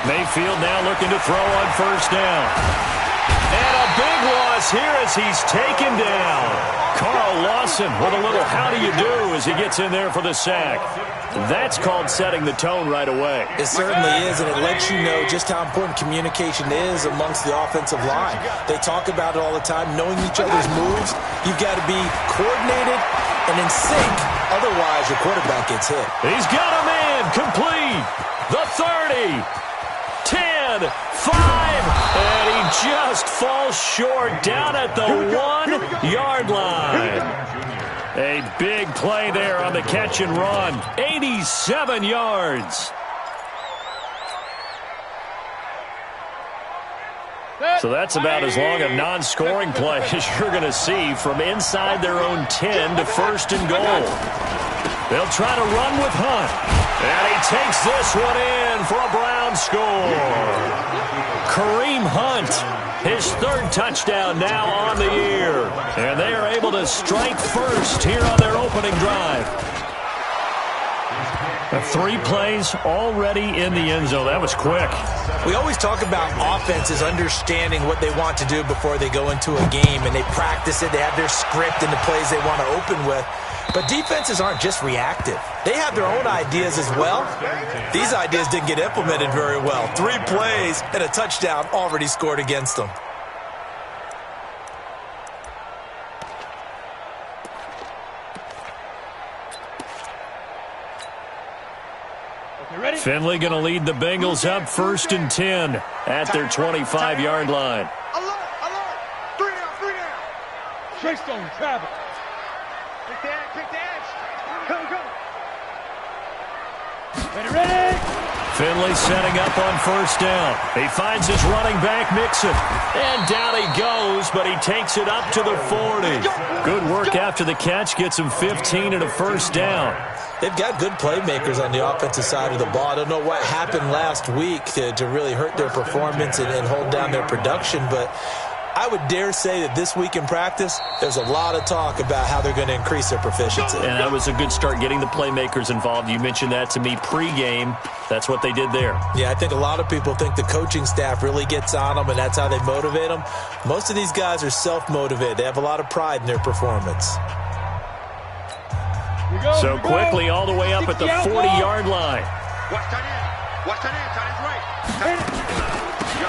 Mayfield now looking to throw on first down. And a big loss here as he's taken down. Carl Lawson with a little how do you do as he gets in there for the sack. That's called setting the tone right away. It certainly is, and it lets you know just how important communication is amongst the offensive line. They talk about it all the time, knowing each other's moves. You've got to be coordinated and in sync. Otherwise, your quarterback gets hit. He's got a man complete. The 30, 10, 5, and he just falls short down at the 1-yard line. A big play there on the catch and run. 87 yards. So that's about as long a non-scoring play as you're going to see from inside their own 10 to first and goal. They'll try to run with Hunt. And he takes this one in for a Brown score. Kareem Hunt, his third touchdown now on the year. And they are able to strike first here on their opening drive. 3 plays already in the end zone. That was quick. We always talk about offenses understanding what they want to do before they go into a game, and they practice it. They have their script and the plays they want to open with. But defenses aren't just reactive. They have their own ideas as well. These ideas didn't get implemented very well. 3 plays and a touchdown already scored against them. Finley going to lead the Bengals up first and 10 at their 25-yard line. Alert! 3 down! Trey Stone, travel. Pick the edge. Go. Ready! Finley setting up on first down. He finds his running back, Mixon. And down he goes, but he takes it up to the 40. Good work after the catch. Gets him 15 and a first down. They've got good playmakers on the offensive side of the ball. I don't know what happened last week to really hurt their performance and hold down their production, but I would dare say that this week in practice, there's a lot of talk about how they're going to increase their proficiency. And that was a good start, getting the playmakers involved. You mentioned that to me pregame. That's what they did there. Yeah, I think a lot of people think the coaching staff really gets on them, and that's how they motivate them. Most of these guys are self-motivated. They have a lot of pride in their performance. So quickly all the way up at the 40-yard line. Watch tight end right.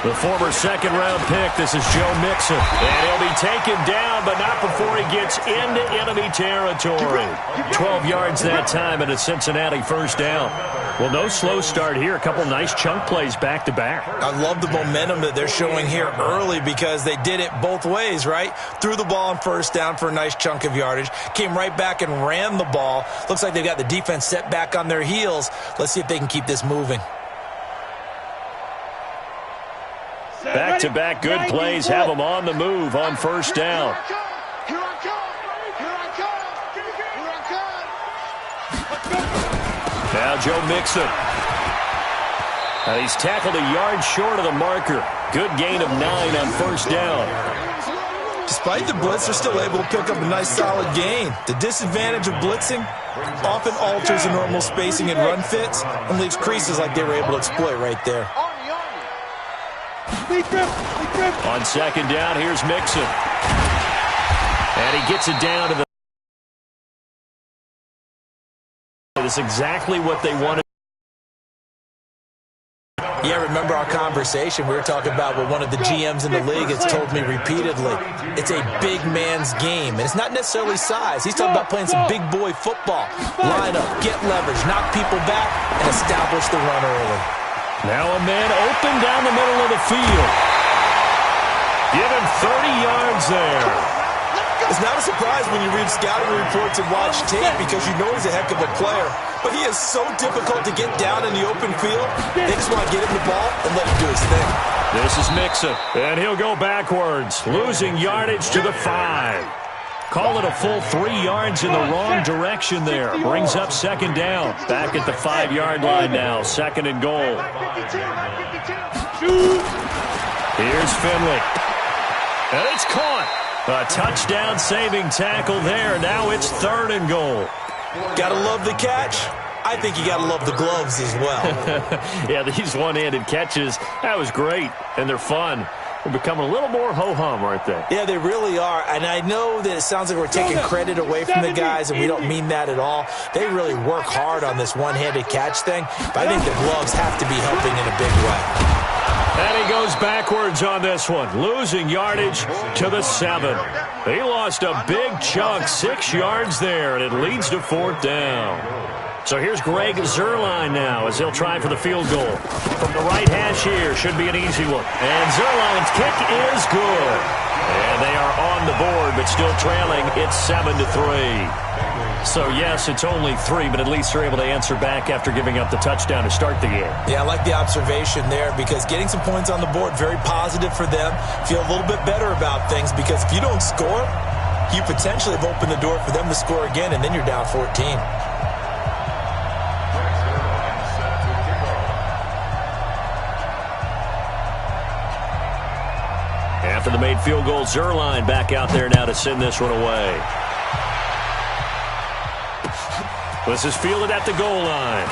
The former second-round pick, this is Joe Mixon. And he'll be taken down, but not before he gets into enemy territory. 12 yards that time and a Cincinnati first down. Well, no slow start here. A couple nice chunk plays back-to-back. I love the momentum that they're showing here early because they did it both ways, right? Threw the ball on first down for a nice chunk of yardage. Came right back and ran the ball. Looks like they've got the defense set back on their heels. Let's see if they can keep this moving. Back-to-back good plays have them on the move on first down. Here I come. Now Joe Mixon. He's tackled a yard short of the marker. Good gain of 9 on first down. Despite the blitz, they're still able to pick up a nice solid gain. The disadvantage of blitzing often alters the normal spacing and run fits and leaves creases like they were able to exploit right there. On second down, here's Mixon. And he gets it down to the... That's exactly what they wanted. Yeah, remember our conversation? We were talking about what one of the GMs in the league has told me repeatedly. It's a big man's game, and it's not necessarily size. He's talking about playing some big boy football. Line up, get leverage, knock people back, and establish the run early. Now a man open down the middle of the field. Give him 30 yards there. It's not a surprise when you read scouting reports and watch tape because you know he's a heck of a player. But he is so difficult to get down in the open field. They just want to get him the ball and let him do his thing. This is Mixon, and he'll go backwards, losing yardage to the 5. Call it a full 3 yards in the wrong direction there. Brings up second down. Back at the 5-yard line now, second and goal. Here's Finley. And it's caught. A touchdown saving tackle there. Now it's third and goal. Gotta love the catch. I think you got to love the gloves as well. Yeah, these one-handed catches, that was great, and they're fun. They're becoming a little more ho-hum, aren't they? Yeah, they really are. And I know that it sounds like we're taking credit away from the guys, and we don't mean that at all. They really work hard on this one-handed catch thing, but I think the gloves have to be helping in a big way. And he goes backwards on this one, losing yardage to the 7. He lost a big chunk, 6 yards there, and it leads to 4th down. So here's Greg Zuerlein now as he'll try for the field goal. From the right hash here, should be an easy one. And Zuerlein's kick is good. And they are on the board, but still trailing. It's 7-3. So, yes, it's only 3, but at least they're able to answer back after giving up the touchdown to start the game. Yeah, I like the observation there because getting some points on the board, very positive for them. Feel a little bit better about things because if you don't score, you potentially have opened the door for them to score again, and then you're down 14. After the made field goal, Zuerlein back out there now to send this one away. This is fielded at the goal line.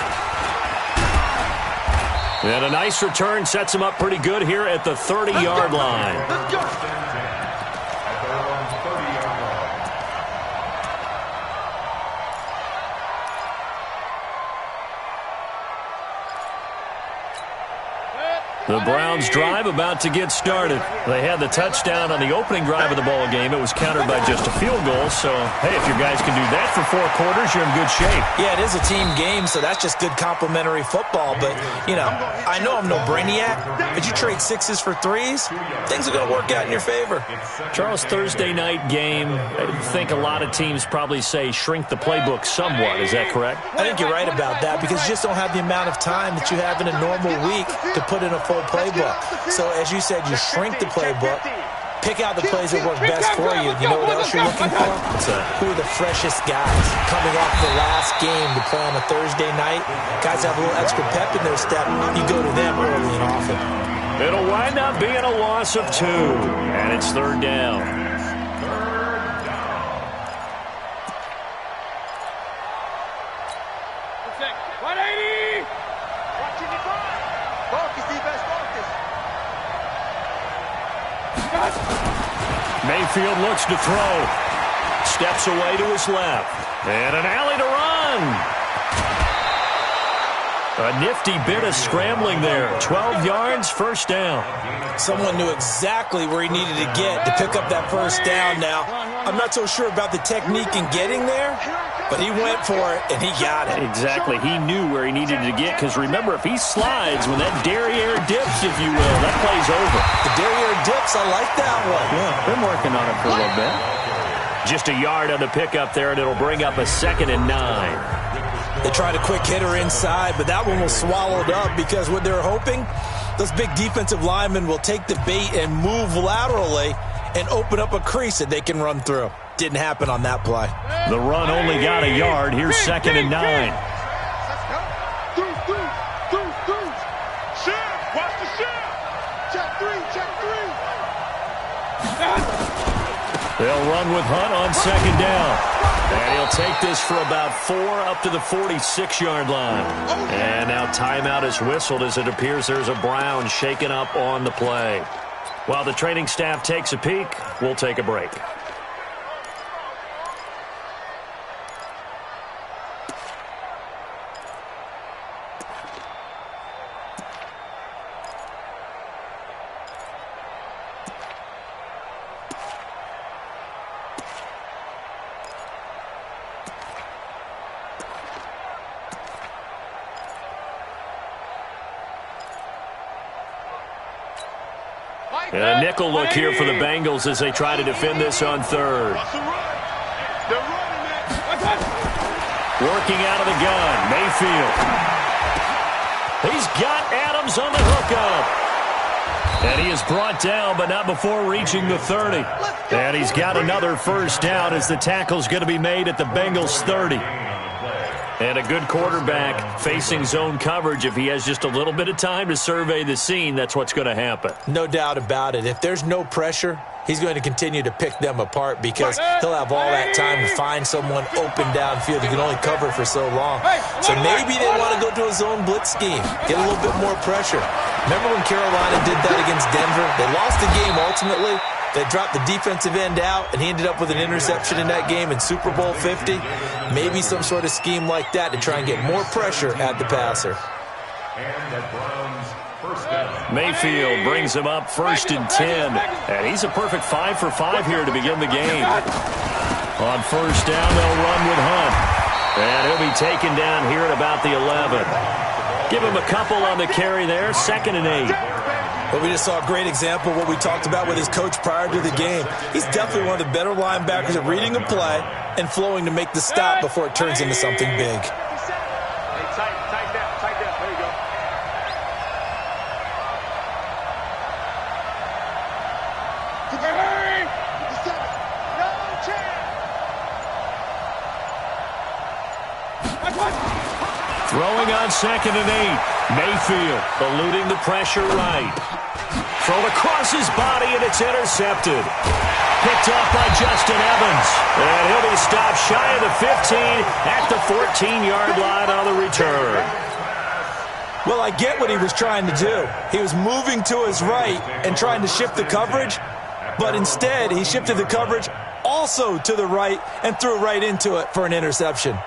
And a nice return sets him up pretty good here at the 30-yard line. Let's go. The Browns drive about to get started. They had the touchdown on the opening drive of the ball game. It was countered by just a field goal. So, hey, if your guys can do that for 4 quarters, you're in good shape. Yeah, it is a team game, so that's just good complimentary football. But, you know, I know I'm no brainiac, but you trade 6s for 3s, things are going to work out in your favor. Charles, Thursday night game, I think a lot of teams probably say shrink the playbook somewhat. Is that correct? I think you're right about that because you just don't have the amount of time that you have in a normal week to put in a full playbook. So as you said, you shrink the playbook, pick out the plays that work best for you. You know what else you're looking for? Who are the freshest guys coming off the last game to play on a Thursday night? Guys have a little extra pep in their step. You go to them early and often. It'll wind up being a loss of 2, and it's 3rd down. Mayfield looks to throw. Steps away to his left. And an alley to run. A nifty bit of scrambling there. 12 yards, 1st down. Someone knew exactly where he needed to get to pick up that 1st down now. I'm not so sure about the technique in getting there, but he went for it, and he got it. Exactly. He knew where he needed to get because, remember, if he slides when that derriere dips, if you will, that play's over. The derriere dips, I like that one. Yeah, been working on it for a little bit. Just a yard on the pickup there, and it'll bring up a 2nd and 9. They tried a quick hitter inside, but that one was swallowed up because what they're hoping, those big defensive linemen will take the bait and move laterally and open up a crease that they can run through. Didn't happen on that play. The run only got a yard. Here's 2nd and 9. Let's go. Shift. Watch the shift. Check 3. Check 3. They'll run with Hunt on 2nd down. And he'll take this for about 4 up to the 46-yard line. And now timeout is whistled as it appears there's a Brown shaken up on the play. While the training staff takes a peek, we'll take a break. And a nickel look here for the Bengals as they try to defend this on 3rd. Working out of the gun, Mayfield. He's got Adams on the hookup. And he is brought down, but not before reaching the 30. And he's got another 1st down as the tackle's going to be made at the Bengals 30. And a good quarterback facing zone coverage. If he has just a little bit of time to survey the scene, that's what's going to happen. No doubt about it. If there's no pressure, he's going to continue to pick them apart because he'll have all that time to find someone open downfield. He can only cover for so long. So maybe they want to go to a zone blitz scheme, get a little bit more pressure. Remember when Carolina did that against Denver? They lost the game ultimately. They dropped the defensive end out, and he ended up with an interception in that game in Super Bowl 50. Maybe some sort of scheme like that to try and get more pressure at the passer. Mayfield brings him up 1st and 10. And he's a perfect 5 for 5 here to begin the game. On 1st down, they'll run with Hunt. And he'll be taken down here at about the 11. Give him a couple on the carry there, 2nd and 8. But we just saw a great example of what we talked about with his coach prior to the game. He's definitely one of the better linebackers at reading a play and flowing to make the stop before it turns into something big. Tight down. There you go. Hurry! No chance! Throwing on 2nd and 8. Mayfield eluding the pressure right. Thrown across his body, and it's intercepted. Picked off by Justin Evans. And he'll be stopped shy of the 15 at the 14-yard line on the return. Well, I get what he was trying to do. He was moving to his right and trying to shift the coverage, but instead he shifted the coverage also to the right and threw right into it for an interception.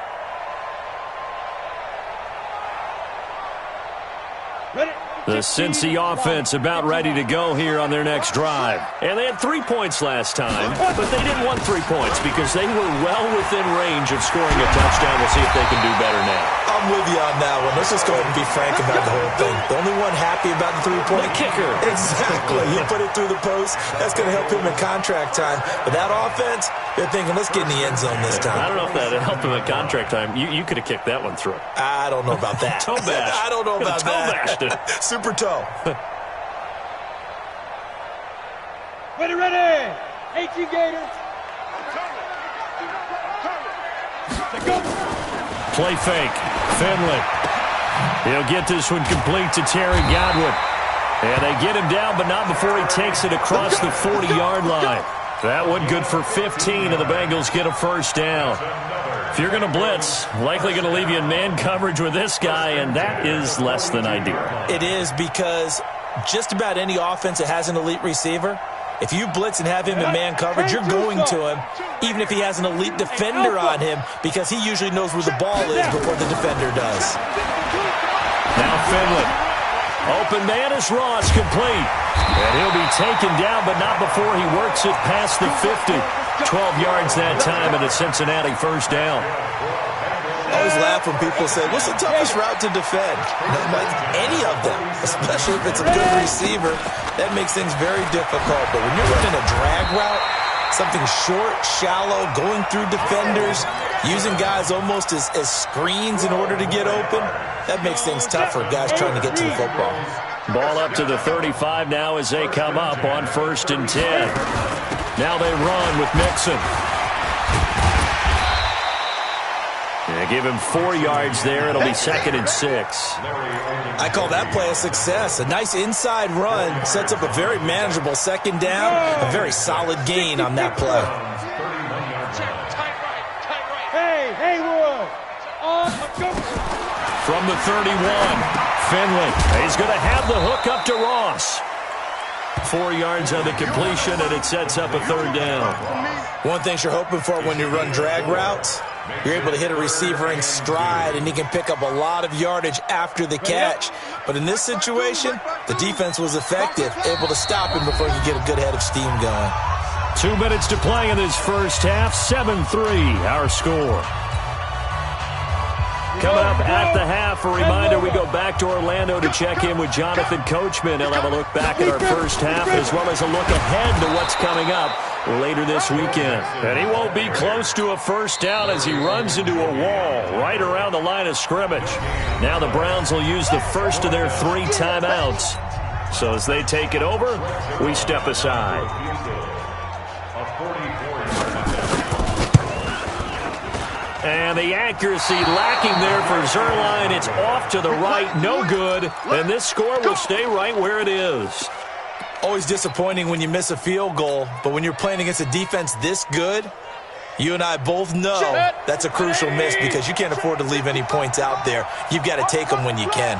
The Cincy offense about ready to go here on their next drive. And they had 3 points last time, but they didn't want 3 points because they were well within range of scoring a touchdown. We'll see if they can do better now. I'm with you on that one. Let's just go ahead and be frank about the whole thing. The only one happy about the 3-point kicker. Exactly. You put it through the post. That's going to help him in contract time. But that offense, they're thinking, let's get in the end zone this time. I don't know if that helped him at contract time. You could have kicked that one through. I don't know about that. Toe bash. I don't know about toe that. Bashed it. Super toe. Ready. 18 Gators. Play fake. Finley. He'll get this one complete to Terry Godwin. And they get him down, but not before he takes it across the 40-yard line. That one good for 15, and the Bengals get a 1st down. If you're going to blitz, likely going to leave you in man coverage with this guy, and that is less than ideal. It is because just about any offense that has an elite receiver, if you blitz and have him in man coverage, you're going to him, even if he has an elite defender on him, because he usually knows where the ball is before the defender does. Now Finley. Open man is Ross, complete. And he'll be taken down, but not before he works it past the 50. 12 yards that time, and a Cincinnati 1st down. I always laugh when people say, what's the toughest route to defend? Any of them, especially if it's a good receiver, that makes things very difficult. But when you're running a drag route, something short, shallow, going through defenders, using guys almost as screens in order to get open, that makes things tough for guys trying to get to the football. Ball up to the 35 now as they come up on 1st and 10. Now they run with Mixon. They give him 4 yards there. It'll be 2nd and 6. I call that play a success. A nice inside run sets up a very manageable 2nd down. A very solid gain on that play. Hey, Wood. From the 31, Finley. He's going to have the hook up to Ross. 4 yards on the completion, and it sets up a 3rd down. One thing you're hoping for when you run drag routes, you're able to hit a receiver in stride, and he can pick up a lot of yardage after the catch. But in this situation, the defense was effective, able to stop him before he could get a good head of steam going. 2 minutes to play in this first half. 7-3, our score. Coming up at the half, a reminder, we go back to Orlando to check in with Jonathan Coachman. He'll have a look back at our first half as well as a look ahead to what's coming up later this weekend. And he won't be close to a 1st down as he runs into a wall right around the line of scrimmage. Now the Browns will use the first of their 3 timeouts. So as they take it over, we step aside. And the accuracy lacking there for Zerline. It's off to the right, no good. And this score will stay right where it is. Always disappointing when you miss a field goal, but when you're playing against a defense this good, you and I both know that's a crucial miss because you can't afford to leave any points out there. You've got to take them when you can.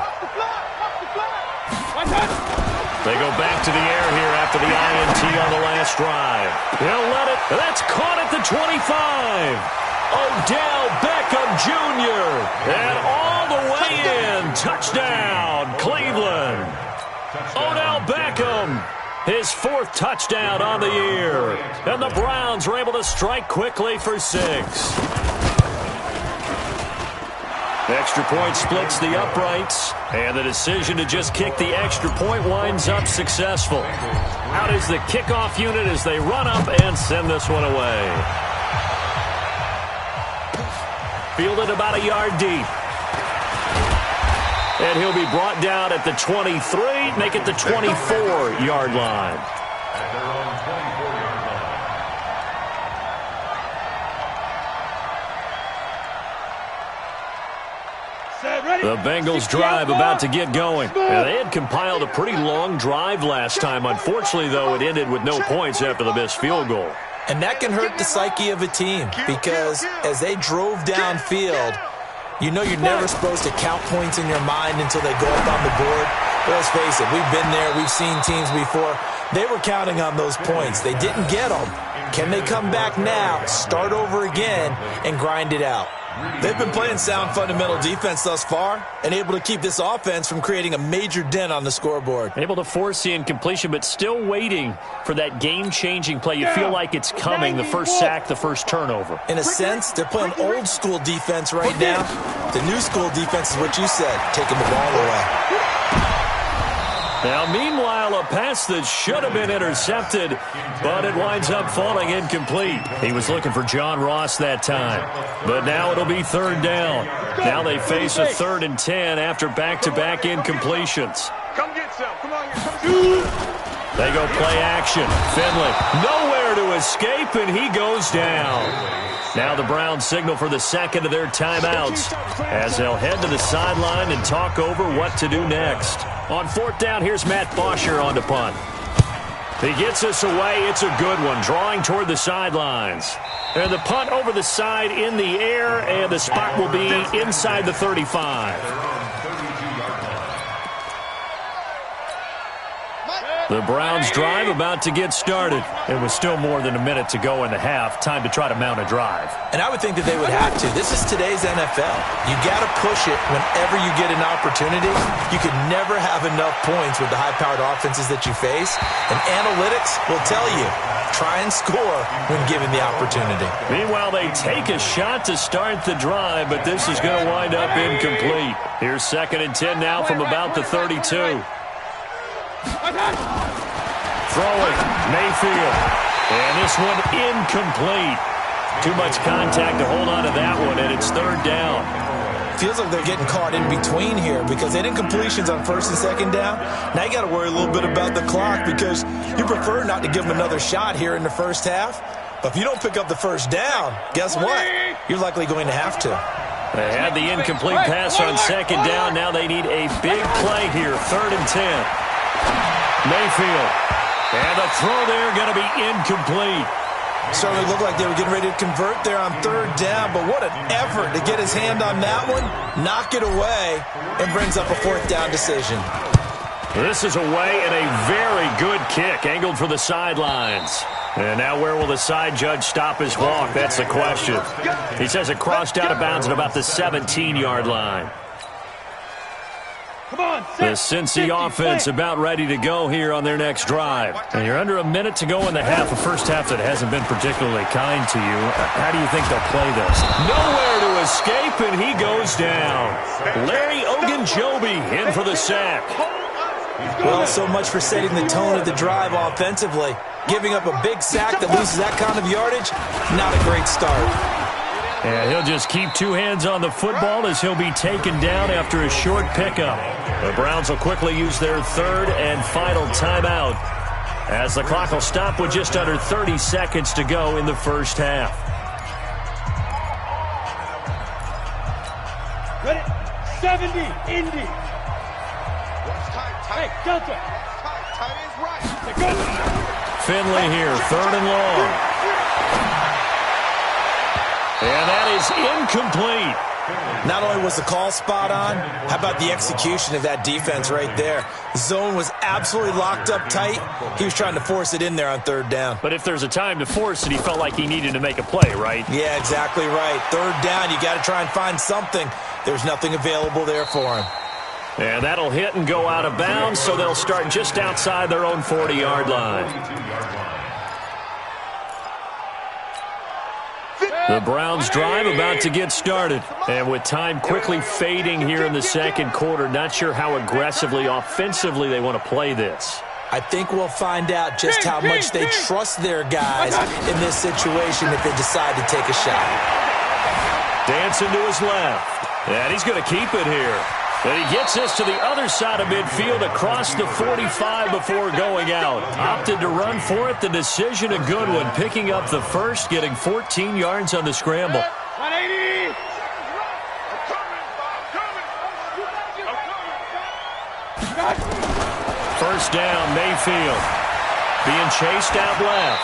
They go back to the air here after the INT on the last drive. He'll let it. That's caught at the 25. Odell Beckham Jr. And all the way in. Touchdown, Cleveland. Odell Beckham, his 4th touchdown on the year. And the Browns are able to strike quickly for 6. The extra point splits the uprights. And the decision to just kick the extra point winds up successful. Out is the kickoff unit as they run up and send this one away. Fielded about a yard deep. And he'll be brought down at the 23, make it the 24-yard line. The Bengals drive about to get going. They had compiled a pretty long drive last time. Unfortunately, though, it ended with no points after the missed field goal. And that can hurt the psyche of a team because as they drove downfield, you know you're never supposed to count points in your mind until they go up on the board. But let's face it, we've been there. We've seen teams before. They were counting on those points. They didn't get them. Can they come back now, start over again, and grind it out? They've been playing sound fundamental defense thus far and able to keep this offense from creating a major dent on the scoreboard. Able to force the incompletion, but still waiting for that game-changing play. You feel like it's coming, the first sack, the first turnover. In a sense, they're playing old-school defense right now. The new-school defense is what you said, taking the ball away. Now, meanwhile, a pass that should have been intercepted, but it winds up falling incomplete. He was looking for John Ross that time. But now it'll be 3rd down. Now they face a 3rd and 10 after back-to-back incompletions. Come get some. Come on. They go play action. Finley, nowhere to escape, and he goes down. Now the Browns signal for the second of their timeouts as they'll head to the sideline and talk over what to do next. On 4th down, here's Matt Bosher on to punt. He gets us away. It's a good one, drawing toward the sidelines. And the punt over the side in the air, and the spot will be inside the 35. The Browns drive about to get started. It was still more than a minute to go in the half. Time to try to mount a drive. And I would think that they would have to. This is today's NFL. You got to push it whenever you get an opportunity. You could never have enough points with the high-powered offenses that you face. And analytics will tell you, try and score when given the opportunity. Meanwhile, they take a shot to start the drive, but this is going to wind up incomplete. Here's 2nd and 10 now from about the 32. Throwing, Mayfield. And this one incomplete. Too much contact to hold on to that one, and it's 3rd down. Feels like they're getting caught in between here because they had incompletions on 1st and 2nd down. Now you got to worry a little bit about the clock because you prefer not to give them another shot here in the first half. But if you don't pick up the 1st down, guess what? You're likely going to have to. They had the incomplete pass on 2nd down. Now they need a big play here, 3rd and 10. Mayfield. And the throw there going to be incomplete. Certainly looked like they were getting ready to convert there on 3rd down, but what an effort to get his hand on that one, knock it away, and brings up a 4th down decision. This is away and a very good kick, angled for the sidelines. And now where will the side judge stop his walk? That's the question. He says it crossed out of bounds at about the 17-yard line. The Cincy offense about ready to go here on their next drive. And you're under a minute to go in the half, a first half that hasn't been particularly kind to you. How do you think they'll play this? Nowhere to escape, and he goes down. Larry Ogunjobi in for the sack. Well, so much for setting the tone of the drive offensively. Giving up a big sack that loses that kind of yardage, not a great start. And he'll just keep 2 hands on the football as he'll be taken down after a short pickup. The Browns will quickly use their 3rd and final timeout as the clock will stop with just under 30 seconds to go in the first half. Ready? 70, Indy. Hey, Delta. Tight is right. Go. Finley here, 3rd and long. And that is incomplete. Not only was the call spot on, how about the execution of that defense right there? The zone was absolutely locked up tight. He was trying to force it in there on 3rd down. But if there's a time to force it, he felt like he needed to make a play, right? Yeah, exactly right. 3rd down, you got to try and find something. There's nothing available there for him. And that'll hit and go out of bounds, so they'll start just outside their own 40-yard line. The Browns drive about to get started. And with time quickly fading here in the second quarter, not sure how aggressively, offensively they want to play this. I think we'll find out just how much they trust their guys in this situation if they decide to take a shot. Dancing to his left. And he's going to keep it here. And he gets this to the other side of midfield across the 45 before going out. Opted to run for it. The decision a good one. Picking up the first, getting 14 yards on the scramble. 180. First down, Mayfield. Being chased out left.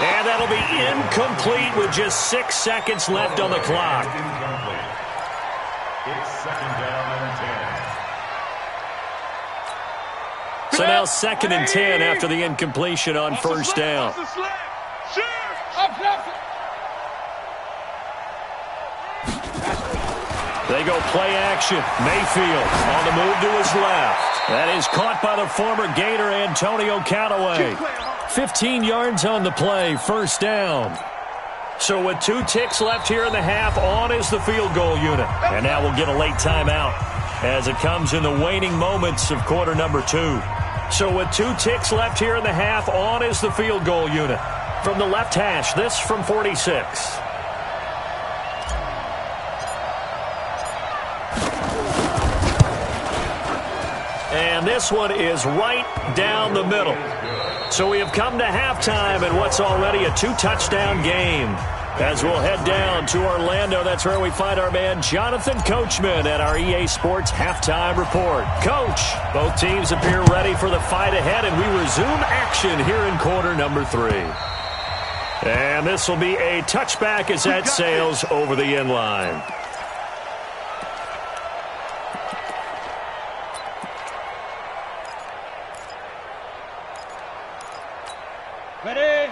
And that'll be incomplete with just 6 seconds left on the clock. It's 2nd down and 10. So now 2nd and 10 after the incompletion on first down. They go play action. Mayfield on the move to his left. That is caught by the former Gator Antonio Callaway. 15 yards on the play, first down. So with 2 ticks left here in the half, on is the field goal unit. And now we'll get a late timeout as it comes in the waning moments of quarter number 2. So with 2 ticks left here in the half, on is the field goal unit. From the left hash, this from 46. And this one is right down the middle. So we have come to halftime in what's already a 2-touchdown game. As we'll head down to Orlando, that's where we find our man Jonathan Coachman at our EA Sports Halftime Report. Coach, both teams appear ready for the fight ahead, and we resume action here in quarter number 3. And this will be a touchback as that sails over the end line.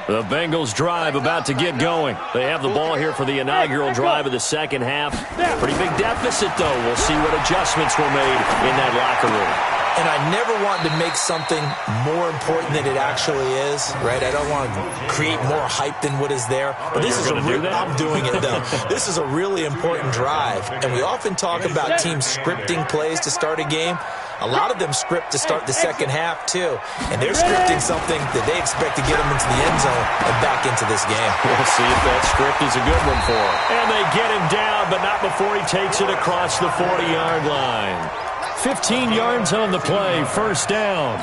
The Bengals drive about to get going. They have the ball here for the inaugural drive of the second half. Pretty big deficit, though. We'll see what adjustments were made in that locker room. And I never want to make something more important than it actually is, right? I don't want to create more hype than what is there. But this is I'm doing it, though. This is a really important drive. And we often talk about teams scripting plays to start a game. A lot of them script to start the second half, too. And they're scripting something that they expect to get them into the end zone and back into this game. We'll see if that script is a good one for him. And they get him down, but not before he takes it across the 40-yard line. 15 yards on the play, first down.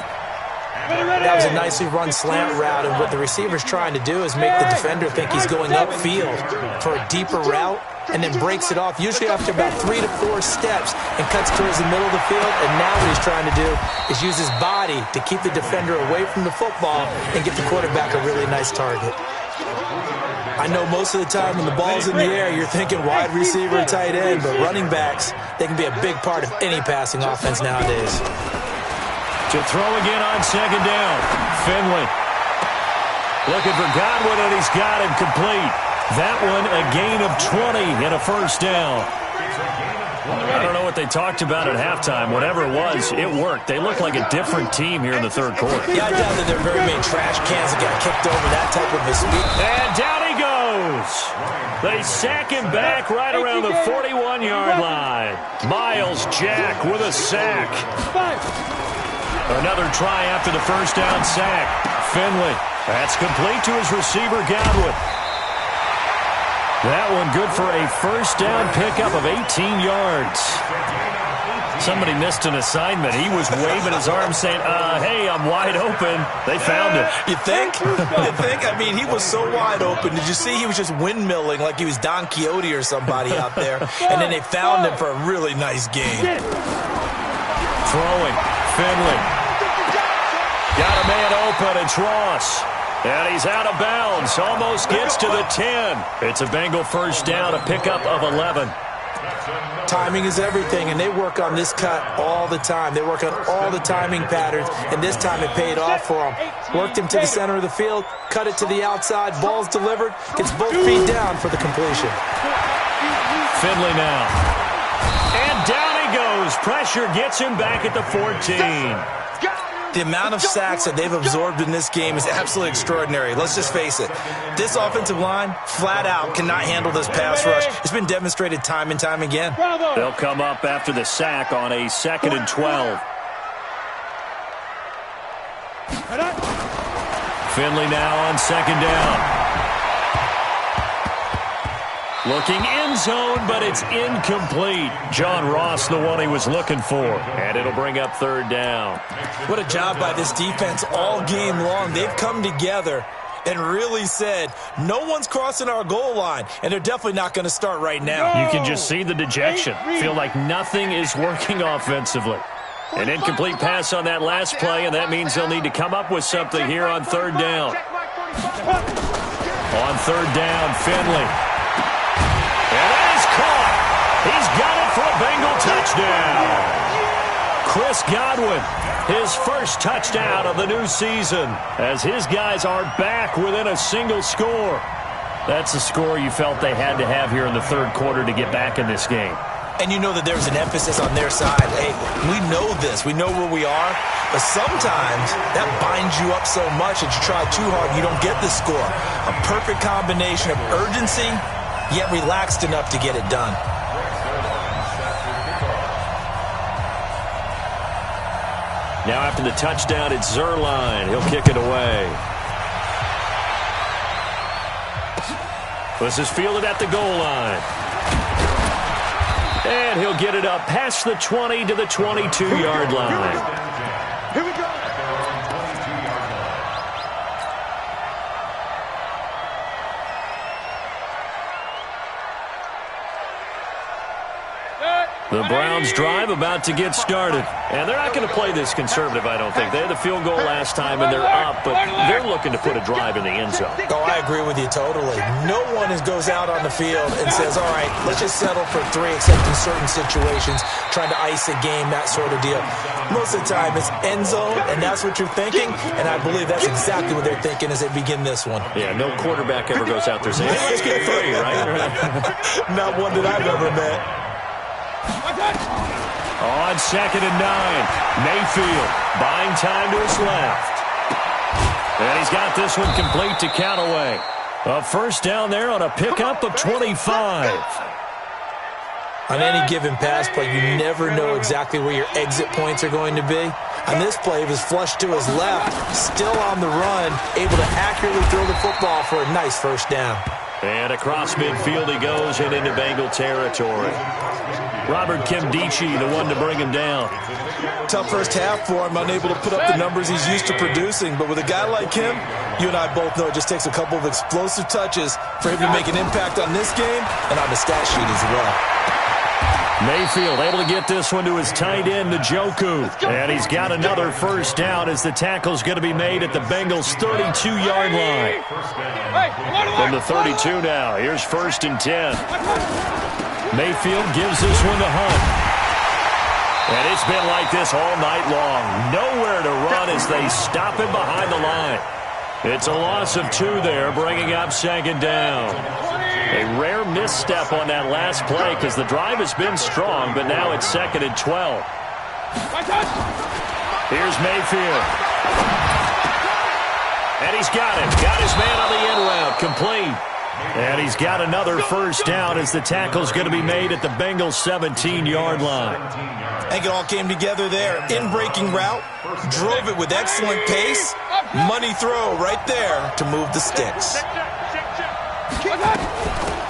That was a nicely run slant route, and what the receiver's trying to do is make the defender think he's going upfield for a deeper route, and then breaks it off, usually after about 3 to 4 steps, and cuts towards the middle of the field. And now what he's trying to do is use his body to keep the defender away from the football and get the quarterback a really nice target. I know most of the time when the ball's in the air, you're thinking wide receiver, tight end, but running backs, they can be a big part of any passing offense nowadays. To throw again on second down, Finley. Looking for Godwin, and he's got him complete. That one a gain of 20 and a first down. I don't know what they talked about at halftime. Whatever it was, it worked. They look like a different team here in the third quarter. Yeah, I doubt that there are very many trash cans that got kicked over that type of a speed. And down he goes. They sack him back right around the 41-yard line. Miles Jack with a sack. Another try after the first down sack. Finley. That's complete to his receiver, Godwin. That one good for a first down pickup of 18 yards. Somebody missed an assignment. He was waving his arm saying, hey, I'm wide open. They found him. You think? You think? I mean, he was so wide open. Did you see he was just windmilling like he was Don Quixote or somebody out there? And then they found him for a really nice game. Throwing. Finley. Got a man open. It's Ross. And he's out of bounds. Almost gets to the 10. It's a Bengal first down, a pickup of 11. Timing is everything, and they work on this cut all the time. They work on all the timing patterns, and this time it paid off for them. Worked him to the center of the field, cut it to the outside, ball's delivered, gets both feet down for the completion. Finley now. And down he goes. Pressure gets him back at the 14. The amount of sacks that they've absorbed in this game is absolutely extraordinary. Let's just face it. This offensive line, flat out, cannot handle this pass rush. It's been demonstrated time and time again. They'll come up after the sack on a 2nd and 12. Finley now on 2nd down. Looking end zone, but it's incomplete. John Ross, the one he was looking for. And it'll bring up 3rd down. What a job by this defense all game long. They've come together and really said, no one's crossing our goal line, and they're definitely not going to start right now. You can just see the dejection. Feel like nothing is working offensively. An incomplete pass on that last play, and that means they'll need to come up with something here on 3rd down. On 3rd down, Finley. And that is caught. He's got it for a Bengal touchdown. Chris Godwin, his first touchdown of the new season, as his guys are back within a single score. That's the score you felt they had to have here in the 3rd quarter to get back in this game. And you know that there's an emphasis on their side. Hey, we know this. We know where we are. But sometimes that binds you up so much that you try too hard and you don't get the score. A perfect combination of urgency, yet relaxed enough to get it done. Now after the touchdown, it's Zerline. He'll kick it away. This is fielded at the goal line. And he'll get it up past the 20 to the 22-yard line. Here we go. The Browns drive about to get started. And they're not going to play this conservative, I don't think. They had the field goal last time, and they're up, but they're looking to put a drive in the end zone. Oh, I agree with you totally. No one goes out on the field and says, all right, let's just settle for 3, except in certain situations, trying to ice a game, that sort of deal. Most of the time, it's end zone, and that's what you're thinking, and I believe that's exactly what they're thinking as they begin this one. Yeah, no quarterback ever goes out there saying, hey, let's get 3, right? Not one that I've ever met. On 2nd and 9, Mayfield buying time to his left. And he's got this one complete to Callaway. A first down there on a pickup of 25. On any given pass play, you never know exactly where your exit points are going to be. On this play, it was flushed to his left, still on the run, able to accurately throw the football for a nice first down. And across midfield he goes and into Bengal territory. Robert Kimdichie, the one to bring him down. Tough first half for him, unable to put up the numbers he's used to producing. But with a guy like him, you and I both know it just takes a couple of explosive touches for him to make an impact on this game and on the stat sheet as well. Mayfield able to get this one to his tight end, Njoku. And he's got another first down as the tackle's going to be made at the Bengals' 32-yard line. From the 32 now, here's 1st and 10. Mayfield gives this one to Hunt. And it's been like this all night long. Nowhere to run as they stop him behind the line. It's a loss of 2 there, bringing up 2nd down. A rare misstep on that last play because the drive has been strong, but now it's 2nd and 12. Here's Mayfield. And he's got it. Got his man on the end route. Complete. And he's got another first down as the tackle's going to be made at the Bengals' 17-yard line. I think it all came together there. In-breaking route. Drove it with excellent pace. Money throw right there to move the sticks.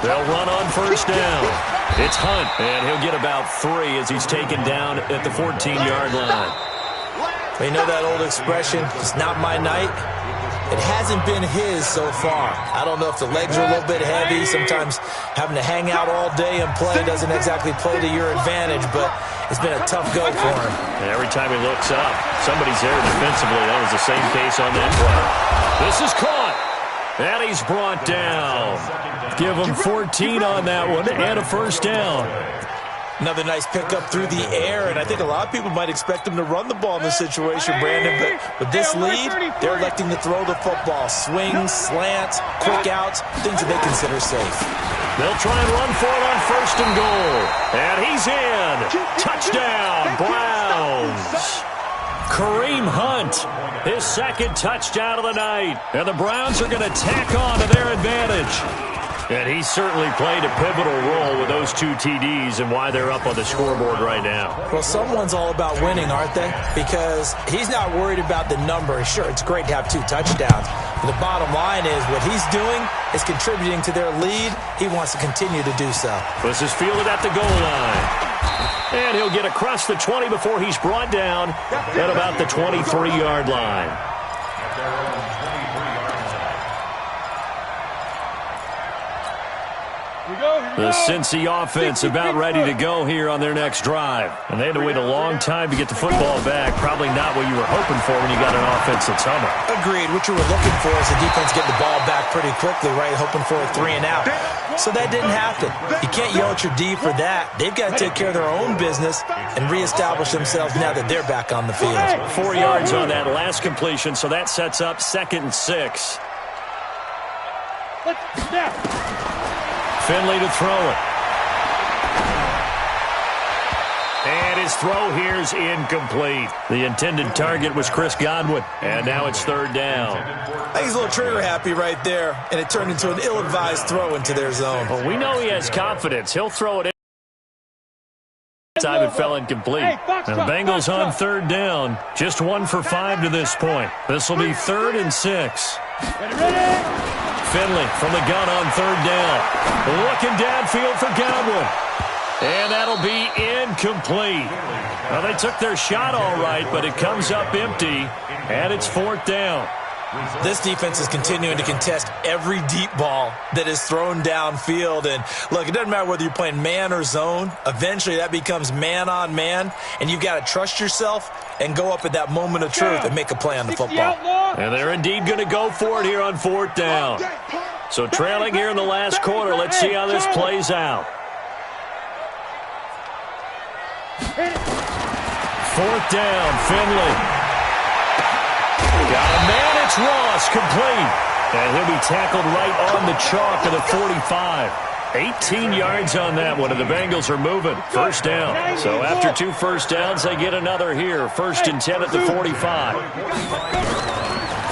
They'll run on first down. It's Hunt, and he'll get about 3 as he's taken down at the 14-yard line. You know that old expression, it's not my night? It hasn't been his so far. I don't know if the legs are a little bit heavy. Sometimes having to hang out all day and play doesn't exactly play to your advantage, but it's been a tough go for him. And every time he looks up, somebody's there defensively. That was the same case on that play. This is caught. And he's brought down. Give him 14 on that one and a first down. Another nice pickup through the air, and I think a lot of people might expect him to run the ball in this situation, Brandon, but with this lead, they're electing to throw the football. Swings, slants, quick outs, things that they consider safe. They'll try and run for it on first and goal. And he's in. Touchdown, Browns. Kareem Hunt, his second touchdown of the night. And the Browns are going to tack on to their advantage. And he certainly played a pivotal role with those 2 TDs and why they're up on the scoreboard right now. Well, someone's all about winning, aren't they? Because he's not worried about the number. Sure, it's great to have 2 touchdowns. But the bottom line is what he's doing is contributing to their lead. He wants to continue to do so. This is fielded at the goal line. And he'll get across the 20 before he's brought down at about the 23-yard line. The Cincy offense about ready to go here on their next drive. And they had to wait a long time to get the football back. Probably not what you were hoping for when you got an offense that's humming. Agreed. What you were looking for is the defense getting the ball back pretty quickly, right? Hoping for a 3 and out. So that didn't happen. You can't yell at your D for that. They've got to take care of their own business and reestablish themselves now that they're back on the field. 4 yards on that last completion, so that sets up 2nd and 6. Finley to throw it. And his throw here is incomplete. The intended target was Chris Godwin, and now it's 3rd down. I think he's a little trigger happy right there, and it turned into an ill-advised throw into their zone. Well, we know he has confidence. He'll throw it in. Time it fell incomplete. And the Bengals on 3rd down. Just 1 for 5 to this point. This will be 3rd and 6. Finley from the gun on 3rd down. Looking downfield for Godwin. And that'll be incomplete. Well, they took their shot all right, but it comes up empty, and it's 4th down. This defense is continuing to contest every deep ball that is thrown downfield. And, look, it doesn't matter whether you're playing man or zone. Eventually, that becomes man-on-man, and you've got to trust yourself and go up at that moment of truth and make a play on the football. And they're indeed going to go for it here on 4th down. So trailing here in the last quarter. Let's see how this plays out. 4th down, Finley. Got a man, it's Ross, complete. And he'll be tackled right on the chalk of the 45. 18 yards on that one, and the Bengals are moving. 1st down. So after 2 first downs, they get another here. 1st and 10 at the 45.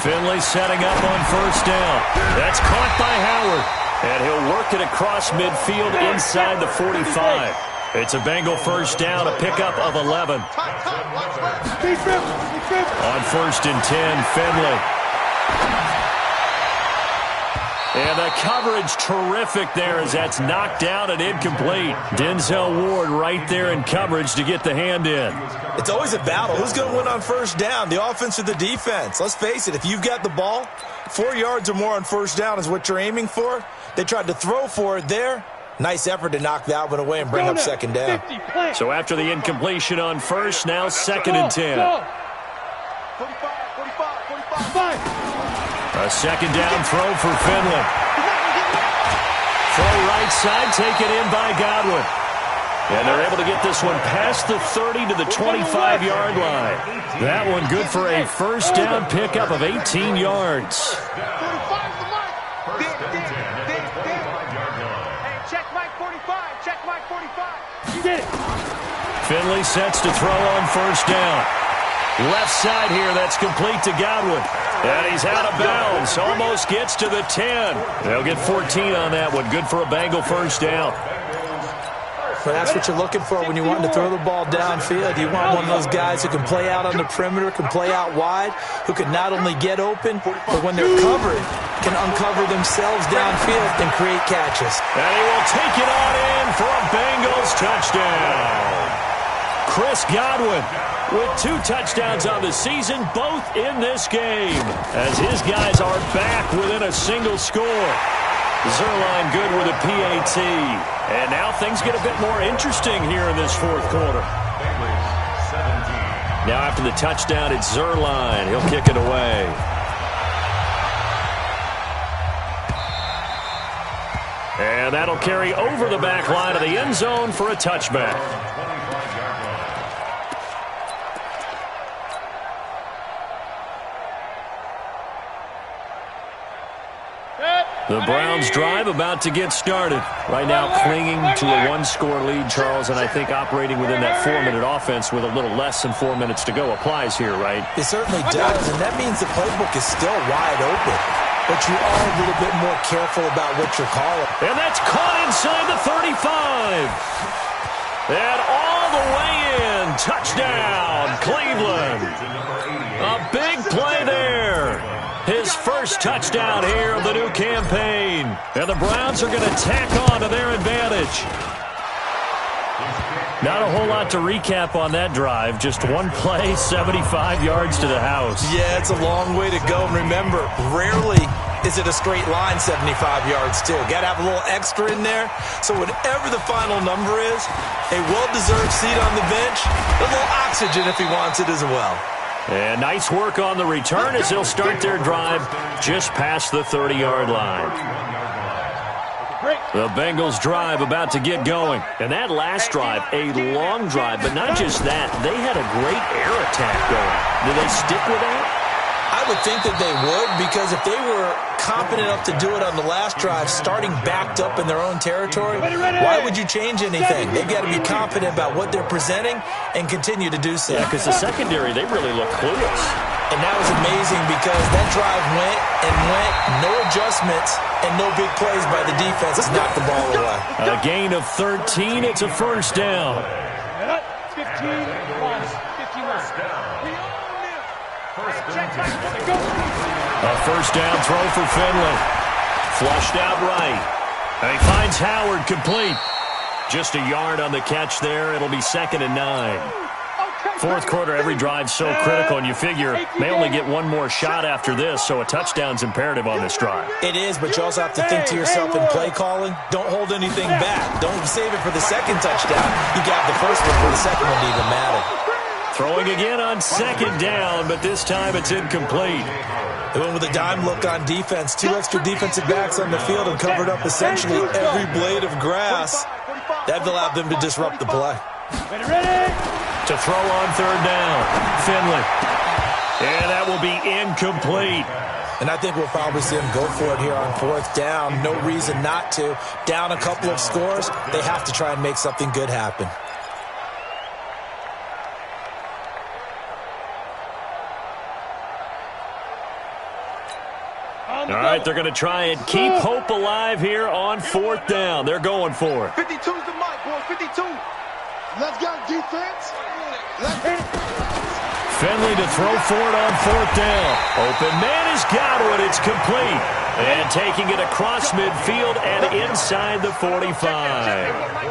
Finley setting up on 1st down. That's caught by Howard. And he'll work it across midfield inside the 45. It's a Bengal 1st down, a pickup of 11. On 1st and 10, Finley. And the coverage terrific there as that's knocked down and incomplete. Denzel Ward right there in coverage to get the hand in. It's always a battle. Who's going to win on 1st down, the offense or the defense? Let's face it, if you've got the ball, 4 yards or more on 1st down is what you're aiming for. They tried to throw for it there. Nice effort to knock that one away and bring up 2nd down. So after the incompletion on 1st, now 2nd and 10. 45. A 2nd down throw for Finley. Throw right side, taken in by Godwin. And they're able to get this one past the 30 to the 25-yard line. That one good for a 1st down pickup of 18 yards. Finley sets to throw on 1st down. Left side here, that's complete to Godwin. And he's out of bounds, almost gets to the 10. They'll get 14 on that one, good for a Bengal 1st down. Well, that's what you're looking for when you want to throw the ball downfield. You want one of those guys who can play out on the perimeter, can play out wide, who can not only get open, but when they're covered, can uncover themselves downfield and create catches. And he will take it on in for a Bengals touchdown. Chris Godwin with 2 touchdowns on the season, both in this game, as his guys are back within a single score. Zerline good with a PAT. And now things get a bit more interesting here in this fourth quarter. Now after the touchdown, it's Zerline. He'll kick it away. And that'll carry over the back line of the end zone for a touchback. The Browns drive about to get started. Right now clinging to a 1-score lead, Charles, and I think operating within that 4-minute offense with a little less than 4 minutes to go applies here, right? It certainly does, and that means the playbook is still wide open. But you are a little bit more careful about what you're calling. And that's caught inside the 35. And all the way in. Touchdown, Cleveland. A big play there. His first touchdown here of the new campaign. And the Browns are going to tack on to their advantage. Not a whole lot to recap on that drive. Just one play, 75 yards to the house. Yeah, it's a long way to go. And remember, rarely is it a straight line 75 yards, too. Got to have a little extra in there. So whatever the final number is, a well-deserved seat on the bench, a little oxygen if he wants it as well. And nice work on the return as they'll start their drive just past the 30-yard line. The Bengals drive about to get going. And that last drive, a long drive, but not just that. They had a great air attack going. Do they stick with that? I would think that they would, because if they were competent enough to do it on the last drive, starting backed up in their own territory, why would you change anything? They've got to be confident about what they're presenting and continue to do so. Yeah, because the secondary, they really look clueless. And that was amazing because that drive went and went, no adjustments, and no big plays by the defense to knock the ball away. A gain of 13, it's a first down. 15 plus 51. A first down throw for Finley. Flushed out right. And he finds Howard complete. Just a yard on the catch there. It'll be 2nd and 9. Fourth quarter, every drive's so critical, and you figure may only get one more shot after this, so a touchdown's imperative on this drive. It is, but you also have to think to yourself in play calling, don't hold anything back. Don't save it for the second touchdown. You got the first one for the second one to even matter. Throwing again on 2nd down, but this time it's incomplete. They went with a dime look on defense. 2 extra defensive backs on the field and covered up essentially every blade of grass. That allowed them to disrupt the play. To throw on 3rd down, Finley. And that will be incomplete. And I think we'll probably see them go for it here on 4th down. No reason not to. Down a couple of scores, they have to try and make something good happen. All right, they're going to try and keep hope alive here on 4th down. They're going for it. 52's the mic, boys. 52. Let's go, defense. Let's hit it. Finley to throw for it on 4th down. Open man is Godwin. It's complete. And taking it across midfield and inside the 45.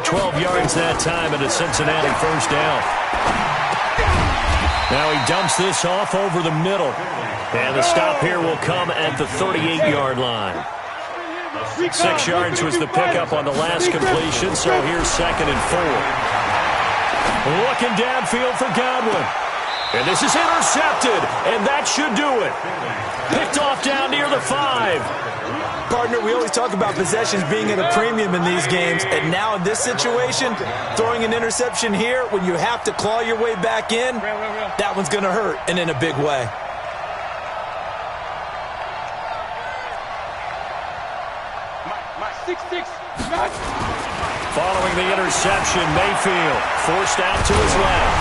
12 yards that time and a Cincinnati first down. Now he dumps this off over the middle. And the stop here will come at the 38-yard line. 6 yards was the pickup on the last completion, so here's 2nd and 4. Looking downfield for Godwin. And this is intercepted, and that should do it. Picked off down near the 5. Partner, we always talk about possessions being at a premium in these games, and now in this situation, throwing an interception here when you have to claw your way back in, that one's going to hurt, and in a big way. Following the interception, Mayfield forced out to his left.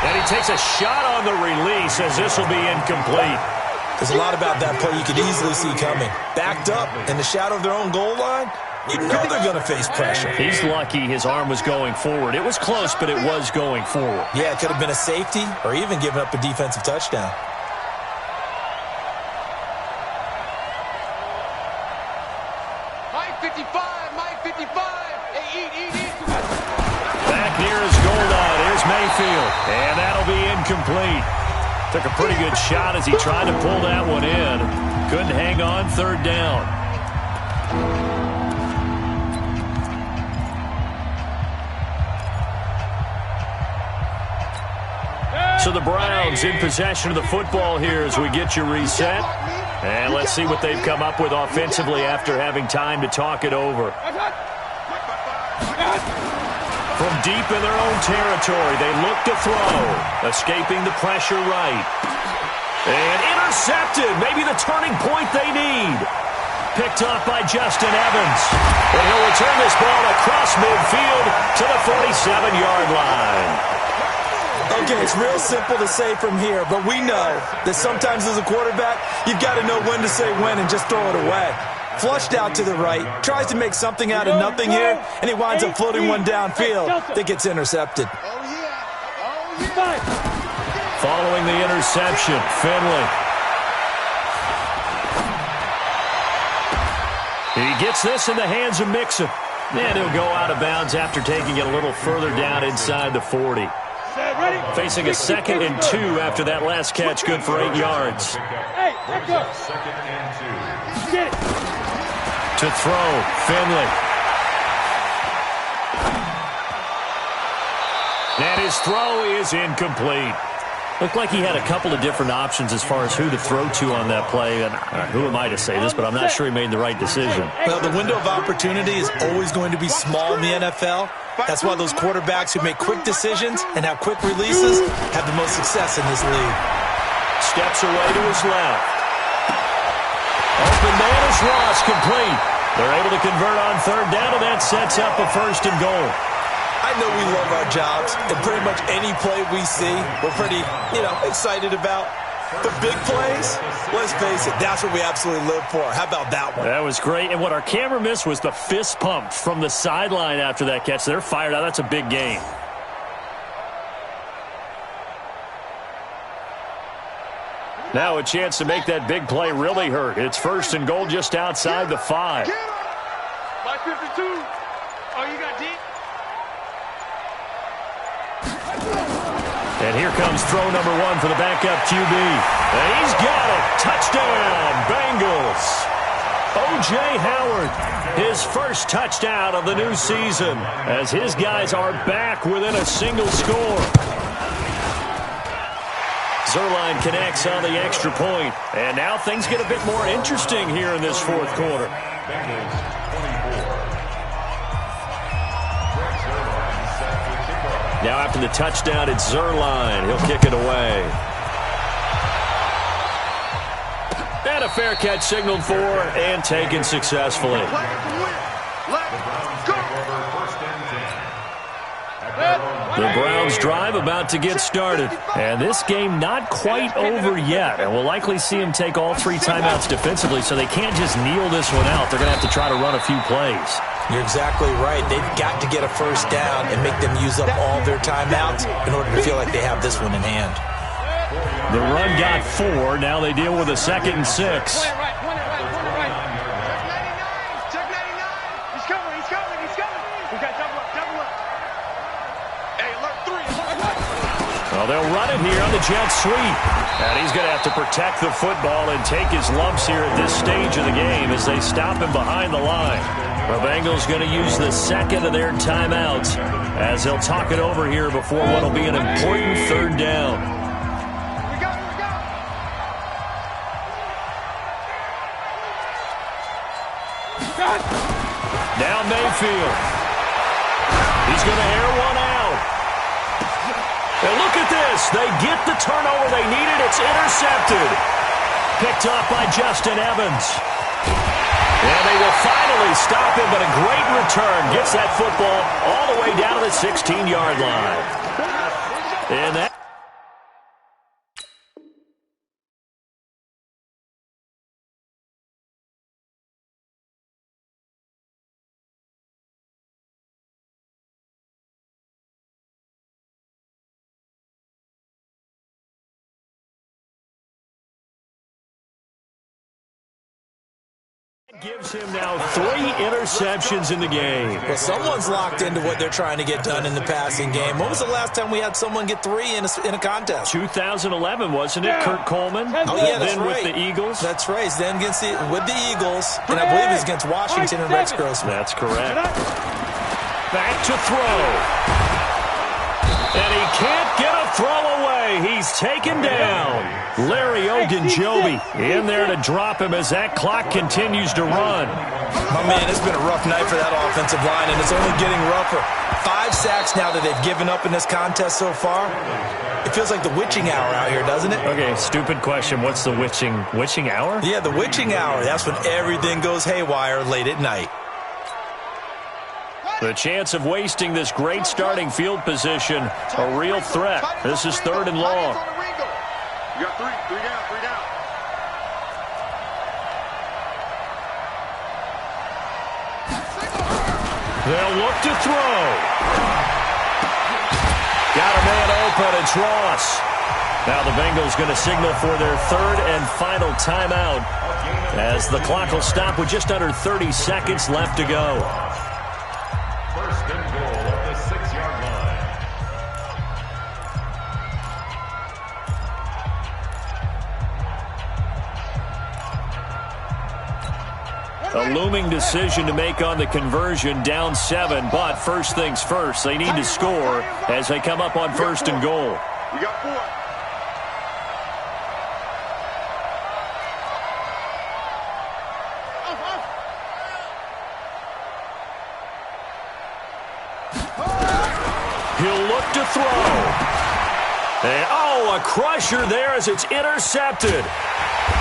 And he takes a shot on the release as this will be incomplete. There's a lot about that play you could easily see coming. Backed up in the shadow of their own goal line, You know they're going to face pressure. He's lucky his arm was going forward. It was close, but it was going forward. Yeah, it could have been a safety or even given up a defensive touchdown. Mike 55, Mike 55. Hey, eat. Back near his goal line. Here's Mayfield. And that'll be incomplete. Took a pretty good shot as he tried to pull that one in. Couldn't hang on third down. So the Browns in possession of the football here as we get you reset. And let's see what they've come up with offensively after having time to talk it over. From deep in their own territory, they look to throw. Escaping the pressure right. And intercepted. Maybe the turning point they need. Picked off by Justin Evans. And he'll return this ball across midfield to the 47-yard line. Okay, it's real simple to say from here, but we know that sometimes as a quarterback, you've got to know when to say when and just throw it away. Flushed out to the right, tries to make something out of nothing here, and he winds up floating one downfield that gets intercepted. Following the interception, Finley. He gets this in the hands of Mixon. And he'll go out of bounds after taking it a little further down inside the 40. Facing a 2nd and 2 after that last catch, good for 8 yards. To throw, Finley. And his throw is incomplete. Looked like he had a couple of different options as far as who to throw to on that play. And who am I to say this, but I'm not sure he made the right decision. Well, the window of opportunity is always going to be small in the NFL. That's why those quarterbacks who make quick decisions and have quick releases have the most success in this league. Steps away to his left. Open man is Ross, complete. They're able to convert on third down, and that sets up a 1st and goal. I know we love our jobs, and pretty much any play we see, we're pretty, excited about. The big plays, let's face it, that's what we absolutely live for. How about that one? That was great, and what our camera missed was the fist pump from the sideline after that catch. They're fired out. That's a big game. Now a chance to make that big play really hurt. It's 1st and goal just outside the 5. Mike 52. Oh, you got deep? And here comes throw number 1 for the backup QB. And he's got it. Touchdown, Bengals. O.J. Howard, his first touchdown of the new season, as his guys are back within a single score. Zuerlein connects on the extra point. And now things get a bit more interesting here in this 4th quarter. Now after the touchdown, it's Zuerlein. He'll kick it away. And a fair catch signaled for and taken successfully. The Browns drive about to get started. And this game not quite over yet. And we'll likely see them take all 3 timeouts defensively, so they can't just kneel this one out. They're going to have to try to run a few plays. You're exactly right. They've got to get a 1st down and make them use up all their timeouts in order to feel like they have this one in hand. The run got 4. Now they deal with a 2nd and 6. Check 99. He's coming. We got double up. Hey, alert 3. Well, they'll run it here on the jet sweep. And he's going to have to protect the football and take his lumps here at this stage of the game as they stop him behind the line. The Bengals going to use the 2nd of their timeouts as they'll talk it over here before what will be an important 3rd down. Now Mayfield. He's going to air one out. And look at this. They get the turnover they needed. It's intercepted. Picked off by Justin Evans. And they will finally stop him, but a great return gets that football all the way down to the 16-yard line. And that Gives him now 3 interceptions in the game. Well, someone's locked into what they're trying to get done in the passing game. When was the last time we had someone get 3 in a contest? 2011, wasn't it? Kurt Coleman? Oh, yeah, that's then right. with the Eagles? That's right. Then with the Eagles, and I believe it's against Washington and Rex Grossman. That's correct. Back to throw. And he can't get a throw away. He's taken down. Larry Ogunjobi in there to drop him as that clock continues to run. Oh, man, it's been a rough night for that offensive line, and it's only getting rougher. 5 sacks now that they've given up in this contest so far. It feels like the witching hour out here, doesn't it? Okay, stupid question. What's the witching hour? Yeah, the witching hour. That's when everything goes haywire late at night. The chance of wasting this great starting field position, a real threat. This is 3rd and long. You got 3 down, 3 down. They'll look to throw. Got a man open, it's Ross. Now the Bengals going to signal for their 3rd and final timeout as the clock will stop with just under 30 seconds left to go. First and goal at the 6-yard line. A looming decision to make on the conversion, down 7, but first things first, they need to score as they come up on 1st and goal. We got 4. He'll look to throw. And, a crusher there as it's intercepted.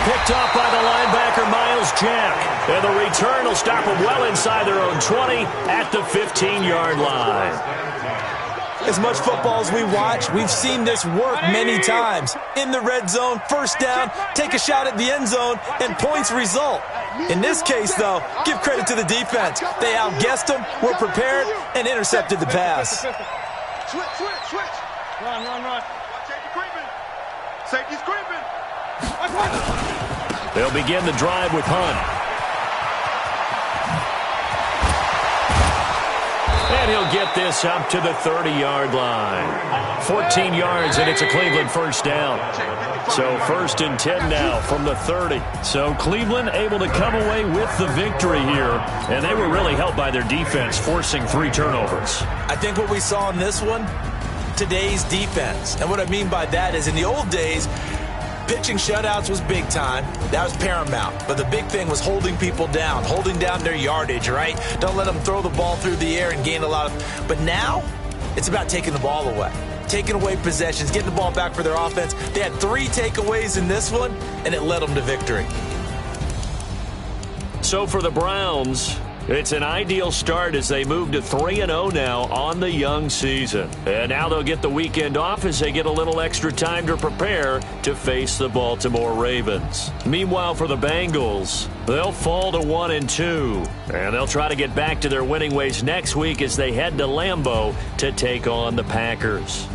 Picked off by the linebacker, Miles Jack. And the return will stop them well inside their own 20 at the 15-yard line. As much football as we watch, we've seen this work many times. In the red zone, first down, take a shot at the end zone, and points result. In this case, though, give credit to the defense. They outguessed them, were prepared, and intercepted the pass. Switch. Run. Safety creeping. Safety's creeping. They'll begin the drive with Hunt. And he'll get this up to the 30-yard line. 14 yards, and it's a Cleveland first down. So 1st and 10 now from the 30. So Cleveland able to come away with the victory here. And they were really helped by their defense, forcing 3 turnovers. I think what we saw in this one, today's defense. And what I mean by that is in the old days, pitching shutouts was big time. That was paramount. But the big thing was holding people down, holding down their yardage, right? Don't let them throw the ball through the air and gain a lot of... But now, it's about taking the ball away. Taking away possessions, getting the ball back for their offense. They had 3 takeaways in this one, and it led them to victory. So for the Browns, it's an ideal start as they move to 3-0 now on the young season. And now they'll get the weekend off as they get a little extra time to prepare to face the Baltimore Ravens. Meanwhile, for the Bengals, they'll fall to 1-2. And they'll try to get back to their winning ways next week as they head to Lambeau to take on the Packers.